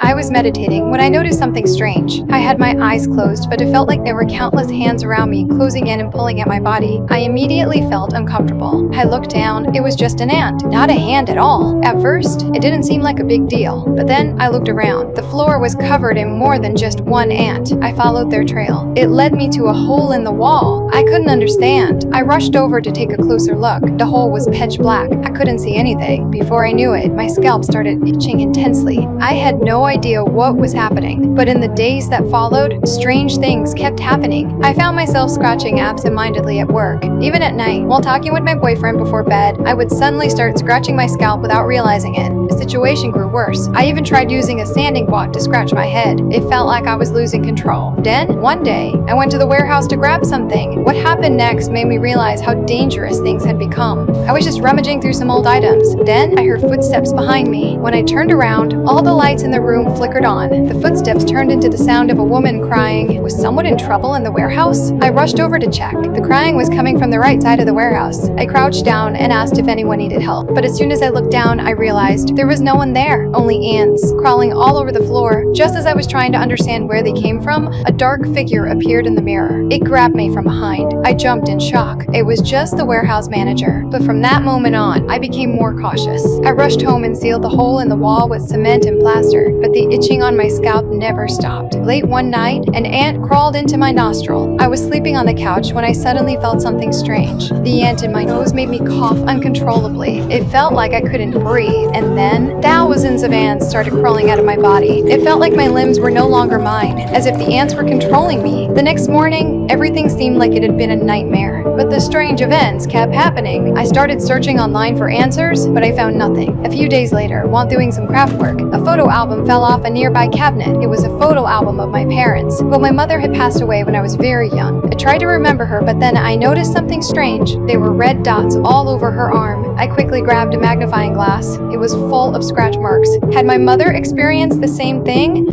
I was meditating when I noticed something strange. I had my eyes closed, but it felt like there were countless hands around me, closing in and pulling at my body. I immediately felt uncomfortable. I looked down. It was just an ant, not a hand at all. At first, it didn't seem like a big deal, but then I looked around. The floor was covered in more than just one ant. I followed their trail. It led me to a hole in the wall. I couldn't understand. I rushed over to take a closer look. The hole was pitch black. I couldn't see anything. Before I knew it, my scalp started itching intensely. I had no idea what was happening, but in the days that followed, strange things kept happening. I found myself scratching absent-mindedly at work. Even at night, while talking with my boyfriend before bed, I would suddenly start scratching my scalp without realizing it. The situation grew worse. I even tried using a sanding block to scratch my head. It felt like I was losing control. Then, one day, I went to the warehouse to grab something. What happened next made me realize how dangerous things had become. I was just rummaging through some old items. Then, I heard footsteps behind me. When I turned around, all the lights in the room flickered on. The footsteps turned into the sound of a woman crying. Was someone in trouble in the warehouse? I rushed over to check. The crying was coming from the right side of the warehouse. I crouched down and asked if anyone needed help. But as soon as I looked down, I realized there was no one there, only ants crawling all over the floor. Just as I was trying to understand where they came from, a dark figure appeared in the mirror. It grabbed me from behind. I jumped in shock. It was just the warehouse manager. But from that moment on, I became more cautious. I rushed home and sealed the hole in the wall with cement and plaster, but the itching on my scalp never stopped. Late one night, an ant crawled into my nostril. I was sleeping on the couch when I suddenly felt something strange. The ant in my nose made me cough uncontrollably. It felt like I couldn't breathe, and then thousands of ants started crawling out of my body. It felt like my limbs were no longer mine, as if the ants were controlling me. The next morning, everything seemed like it had been a nightmare. But the strange events kept happening. I started searching online for answers, but I found nothing. A few days later, while doing some craft work, a photo album fell off a nearby cabinet. It was a photo album of my parents, but my mother had passed away when I was very young. I tried to remember her, but then I noticed something strange. There were red dots all over her arm. I quickly grabbed a magnifying glass. It was full of scratch marks. Had my mother experienced the same thing?